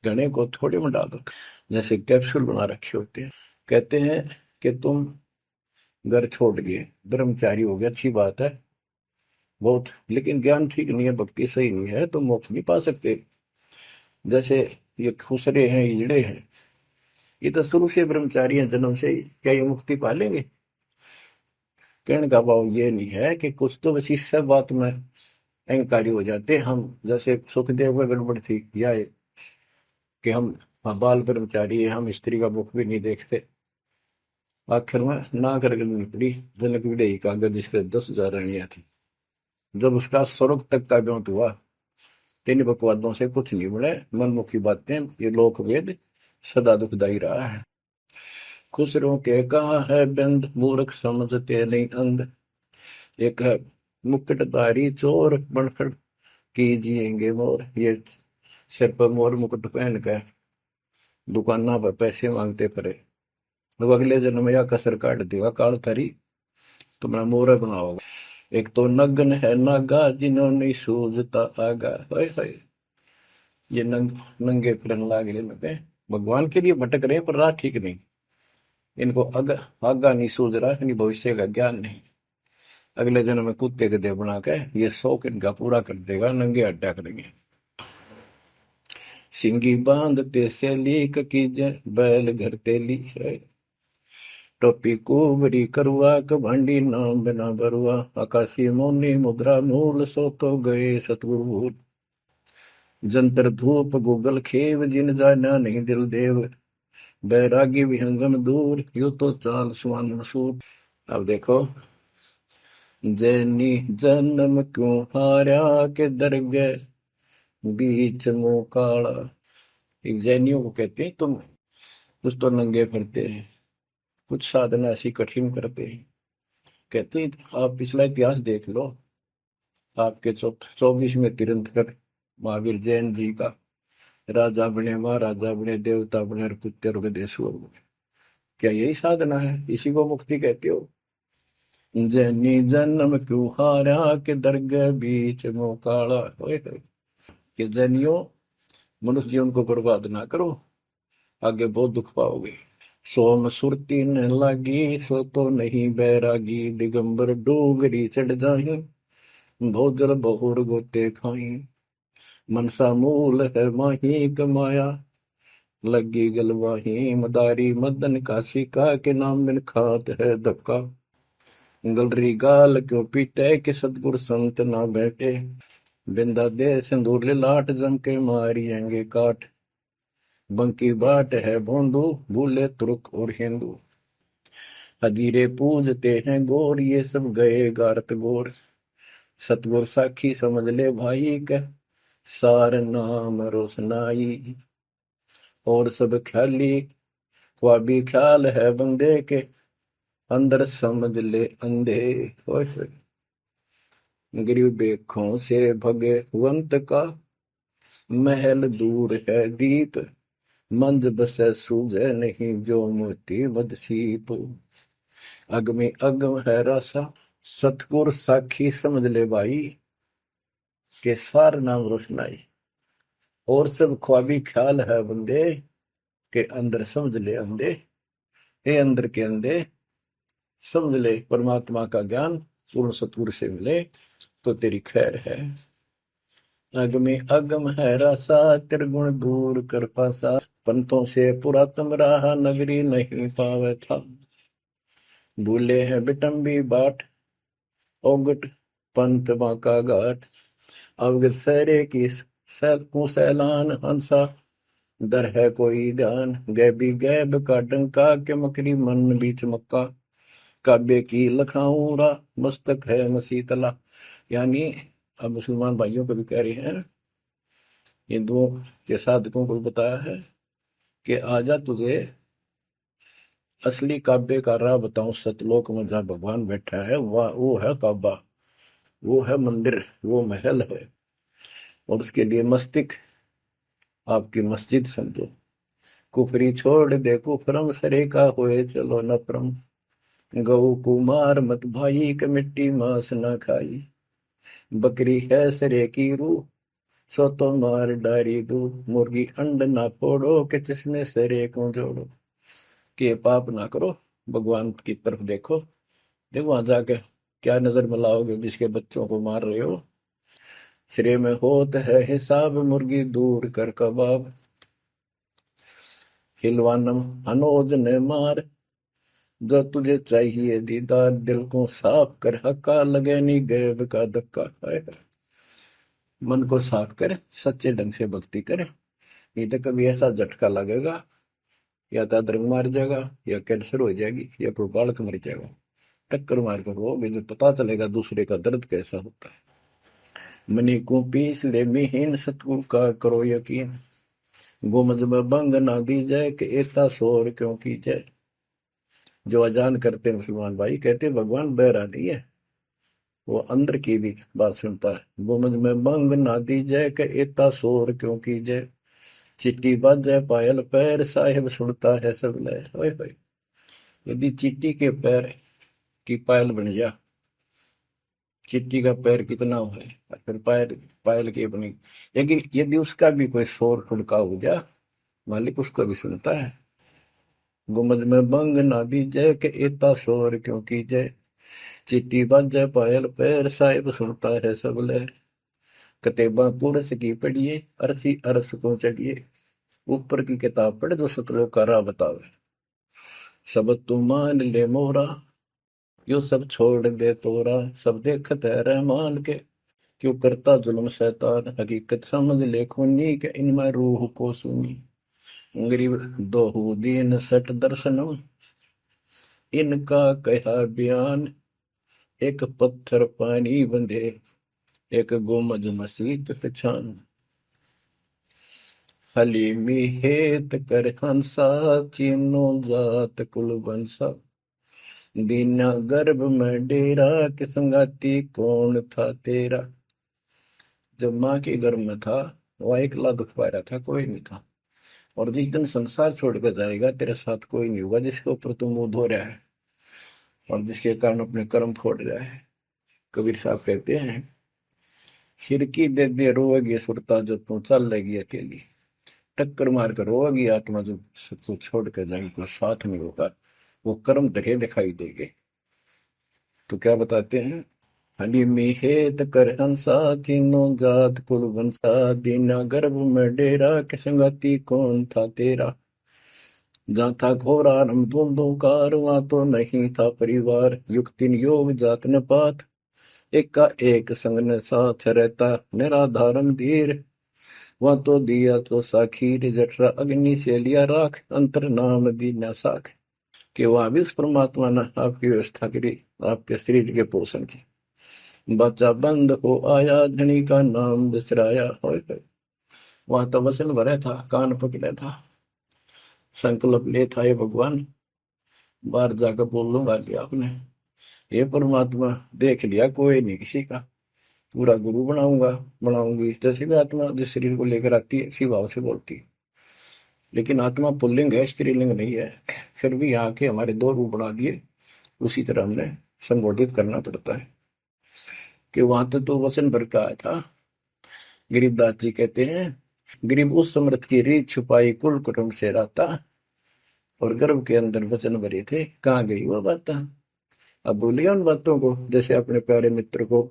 गणे को थोड़े में डाल रखा, जैसे कैप्सूल बना रखे होते हैं। कहते हैं कि तुम घर छोड़ गए, ब्रह्मचारी हो गया, अच्छी बात है बहुत, लेकिन ज्ञान ठीक नहीं है, भक्ति सही नहीं है, तो मोक्ष नहीं पा सकते। जैसे ये खुसरे हैं, इजड़े हैं, ये तो शुरू से ब्रह्मचारी हैं जन्म से ही, क्या ये मुक्ति पा लेंगे? कहने का भाव ये नहीं है कि कुछ तो बस इस सब बात में अहंकारी हो जाते हम, जैसे सुखदेव का गड़बड़ थी या कि हम बाल ब्रह्मचारी है, हम स्त्री का मुख भी नहीं देखते। आखिर में ना कर निकली जनक विदेही का, अगर जिसके 10,000 रानियां थी, जब उसका स्वर्ग तक का ब्योंत हुआ, तीन बकवादों से कुछ नहीं बने, मनमुखी बातें, ये लोक वेद सदा दुखदाई रहा है। खुसरों के कहा है बंद मूर्ख समझते नहीं अंध, एक है मुकुटधारी चोर बनखड़ की जिएंगे मोर, ये सिर पर मोर मुकुट पहन कर दुकाना पर पैसे मांगते पड़े, तो अगले जन्म में या कसर काट देगा काल थारी, तुम्हारा मोर बनाओगा। एक तो नग्न है नागा जिन्होंने सूझता आगा, हाय ये नंगे फिरन लागे में भगवान के लिए भटक रहे पर राह ठीक नहीं, इनको आगा नहीं सूझ रहा, इनकी भविष्य का ज्ञान नहीं, अगले जन्म में कुत्ते के देह बना के ये शौक इनका पूरा कर देगा, नंगे अड्डा करेंगे। सिंगी बांधते से लीक कीजे बैल घर तेली है, टोपी कुबरी करुआ कभांडी नाम बिना बरुआ, आकाशी मौनी मुद्रा मूल सो तो गए सतगुरु भूल, जंतर धूप गूगल खेव जिन जाना नहीं दिल देव, बैरागी विहंगम दूर यू तो चाल सुवन मसूर। अब देखो, जैनी जन्म क्यों हारा के दरगे बीच मुंह काला, एक जैनियों को कहते हैं तुम कुछ तो नंगे फिरते हैं, कुछ साधना ऐसी कठिन करते हैं। कहते हैं आप पिछला इतिहास देख लो, आपके 24वें तीर्थंकर महावीर जैन जी का, राजा बने, महाराजा बने, देवता बने और कुत्ते और गधेश्वर बने, क्या यही साधना है? इसी को मुक्ति कहते हो? जैनी जन्म क्यों हारा के दरगाह बीच मुंह काला, कि जैनियों मनुष्य जीवन को बर्बाद ना करो, आगे बहुत दुख पाओगे। सोम सुरती न लागी सो तो नहीं बैरागी, दिगंबर डोगरी चढ़ जाही भोजल बहुर गोते खाई, मनसा मूल है माही कमाया लगी गलवाही, मदारी मदन काशी का के नाम बिन खात है धक्का, गलरी गाल क्यों पीटे के सतगुर संत ना बैठे, बिंदा दे सिंदूर लाट जम के मारियेंगे काट, बंकी बाट है भोंदू भूले तुर्क और हिंदू, हजीरे पूजते हैं गोर ये सब गए गारत गोर, सतगुर साखी समझ ले भाई के सार नाम रोशनाई, और सब ख्याली ख्वाबी ख्याल है बंदे के अंदर समझ ले अंधे, गरीब बेखों से भगवंत का महल दूर है दीप, मंद बसे सूझे नहीं जो मोती बदसीप, अगमी अगम है रासा सतगुर साखी समझ ले भाई के सार नाम रोशनाई, और सब ख्वाबी ख्याल है बंदे के अंदर समझ ले अंधे, हे अंदर के अंधे समझ ले परमात्मा का ज्ञान पूर्ण सतगुरु से मिले तो तेरी खैर है। अगमे अगम है रासा, त्रिगुण दूर कर पासा। पंथों से पुरातन रहा, नगरी नहीं पावे था। भूले हैं बिटम्बी बाट, ओगट पंथ बांका घाट। अवगत सहरे की को सैलान हंसा, दर है कोई ध्यान। गैबी गैब का डंका, के मकरी मन बीच मक्का। काबे की लखाऊरा, मस्तक है मसीतला। यानी अब मुसलमान भाइयों को भी कह रहे हैं, हिंदुओं के साधकों को बताया है कि आजा तुझे असली काबे का राह बताऊं। सतलोक में जहाँ भगवान बैठा है वह वो है काबा, वो है मंदिर, वो महल है। और उसके लिए मस्तिक आपकी मस्जिद समझो। कुफरी छोड़ दे कुफरम, सरे का होए चलो नफरम। गौ कुमार मत भाई, के मिट्टी मांस न खाई। बकरी है सरे की रूह, सो तो मार डारी दू। मुर्गी अंड ना फोड़ो, के जिसमें सरे को जोड़ो। के पाप ना करो, भगवान की तरफ देखो। देखो वहां जाके क्या नजर मिलाओगे, जिसके बच्चों को मार रहे हो। सिरे में होत है हिसाब, मुर्गी दूर कर कबाब। हिलवानम अनोज ने मार, जो तुझे चाहिए दीदार। दिल को साफ कर, हक्का लगे नी गैब का धक्का। मन को साफ कर, सच्चे ढंग से भक्ति करे। नहीं तो कभी ऐसा झटका लगेगा, या तो अदरंग मार जाएगा, या कैंसर हो जाएगी, या कोई बालक मर जाएगा। टक्कर मार कर वो भी पता चलेगा दूसरे का दर्द कैसा होता है। मनी को पीस ले मिहीन, सतगुरु का करो यकीन। गुमज में बंग ना दी जाए, कि एता शोर क्यों की जाए। जो अजान करते हैं मुसलमान भाई, कहते भगवान बहरा नहीं है, वो अंदर की भी बात सुनता है। गुमज में बंग ना दी जाए, कि एता शोर क्यों की जाए। चिट्टी बाजे पायल पैर, साहिब सुनता है सब लय। ओए होए, यदि चींटी के पैर की पायल बन जा, चींटी का पैर कितना हो है, और फिर पायल पायल की बनी। लेकिन यदि उसका भी कोई शोर ठुड़का हो जा, मालिक उसको भी सुनता है। गुमज में बंग ना दी जय, के एता शोर क्यों की जय। चिट्टी बाजे पायल पैर, साहिब सुनता है सब लय। कतेबा कुरस की पढ़िए, अरसी अरस को चढ़िए। ऊपर की किताब पढ़े जो सतलोक का राह बतावे। सब तू मान ले मोरा, यो सब छोड़ दे तोरा। सब देखत है रहमान के, क्यों करता जुल्म शैतान। हकीकत समझ ले खूनी, के इनमें रूह को सुनी। गरीब दोहू दीन सट दर्शनम, इनका कहा बयान। एक पत्थर पानी बंधे, एक गुमज मसीत पहचान। हलीमी हेत कर हंसा, चीनो जात कुल बंसा। दीना गर्भ में डेरा, कि संगाती कौन था तेरा। जब माँ के गर्भ में था, वह अकेला दुख पा रहा था, कोई नहीं था। और जिस दिन संसार छोड़कर जाएगा, तेरे साथ कोई नहीं होगा, जिसके ऊपर तुम मुंह धो रहा है और जिसके कारण अपने कर्म फोड़ रहा है। कबीर साहब कहते हैं, खिड़की दे दे रोएगी सुरता, जो तू चल लेगी अकेली। टक्कर मार कर रोएगी आत्मा, जो सबको छोड़ कर जाएगी, कोई साथ नहीं होगा, वो कर्म धरे दिखाई देंगे। तो क्या बताते हैं, हलीमी हेत कर हंसा, तीनों जात कुल वंशा। दीना गर्भ में डेरा, के संगति कौन था तेरा। जहाँ था घोर आरंभ धुंधुकार, वहां तो नहीं था परिवार। युक्तिन योग जात न पात, एक का एक संग न साथ रहता। निराधारम धीर, वहां तो दिया तो साखीर। जठरा अग्नि से लिया राख, अंतर नाम दीना साख। कि वहां भी उस परमात्मा ने आपकी व्यवस्था करी, आपके शरीर के पोषण की। बच्चा बंद हो आया, धनी का नाम बिसराया। वहां तो वचन भरे था, कान पकड़े था, संकल्प ले था, ये भगवान बाहर जाकर बोल लूंगा लिया आपने। ये परमात्मा देख लिया, कोई नहीं किसी का, पूरा गुरु बनाऊंगा बनाऊंगी। जैसे भी आत्मा जिस शरीर को लेकर आती है, इसी भाव से बोलती है। लेकिन आत्मा पुल्लिंग है, स्त्रीलिंग नहीं है। फिर भी यहाँ के हमारे दो रूप बना दिए, उसी तरह हमने संबोधित करना पड़ता है। कि वहां तो वचन भर का आया था। गरीबदास जी कहते हैं, गरीब उस समृत की रीत छुपाई, कुल कुटुंब से रहता। और गर्भ के अंदर वचन भरे थे, कहाँ गई वो बात। अब भूलिए उन बातों को, जैसे अपने प्यारे मित्र को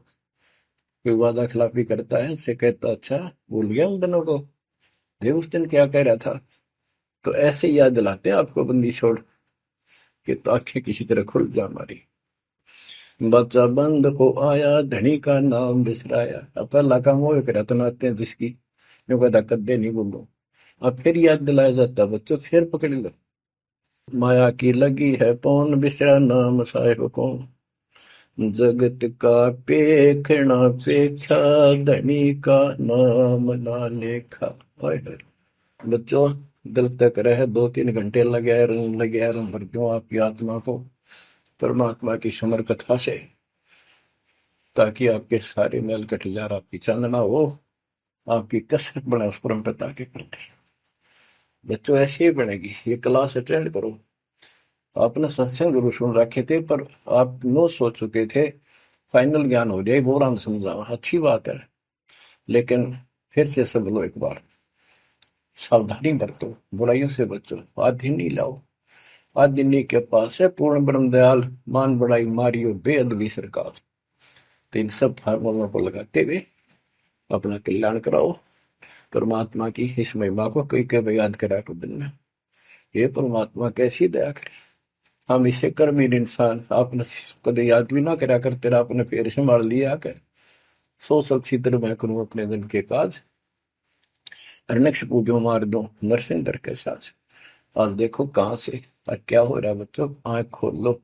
कोई वादा खिलाफी करता है, उससे कहता अच्छा भूल गया उन दिनों को, देख उस दिन क्या कह रहा था। तो ऐसे याद दिलाते हैं आपको बंदी छोड़ के, तो आंखें किसी तरह खुल जा हमारी। बच्चा बंद को आया, धनी का नाम बिसराया। अब पहला काम वो एक रत्न आते हैं जिसकी जो कहता कद्दे नहीं बोलो, अब फिर याद दिलाया जाता बच्चों, फिर पकड़ लो। माया की लगी है पौन, बिसरा नाम साहेब कौन, जगत का पेखना पेखा, धनी का नाम ना लेखा। हाय हाय। बच्चों दिल तक रहे 2-3 घंटे लगे रूम भर दूं आपकी आत्मा को परमात्मा की समर कथा से, ताकि आपके सारे मैल कट जाए, आपकी चांदना हो, आपकी कसरत बने उस परम पिता के प्रति। बच्चों ऐसे ही बनेगी। ये क्लास अटेंड करो। आपने सत्संग गुरु सुन रखे थे, पर आप नो सोच चुके थे फाइनल ज्ञान हो जाए, बोरा समझा, अच्छी बात है, लेकिन फिर से सब लो एक बार, सावधानी बरतो, बुराइयों से बचो, आदि नहीं लाओ। आदि के पास है पूर्ण ब्रह्म दयाल, मान बड़ाई मारियो बेअदबी सरकार। तो इन सब फार्मूलों को लगाते हुए अपना कल्याण कराओ। परमात्मा की इस महिमा को कई कई याद करा को दिन में, ये परमात्मा कैसी दया करे। हम इसे कर्मीर इंसान, आपने कदे याद भी ना करा कर, तेरा अपने पैर संभाल लिया कर, सो सच्ची तरह मैं करूं अपने दिन के काज, अरनक्ष पूजो मार दो नरसिंदर के साथ। आज देखो कहां से और क्या हो रहा है बच्चों, आंख खोल लो,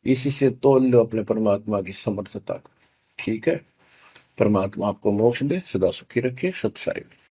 इसी से तोल लो अपने परमात्मा की समर्थता को। ठीक है, परमात्मा आपको मोक्ष दे, सदा सुखी रखे। सत्साई।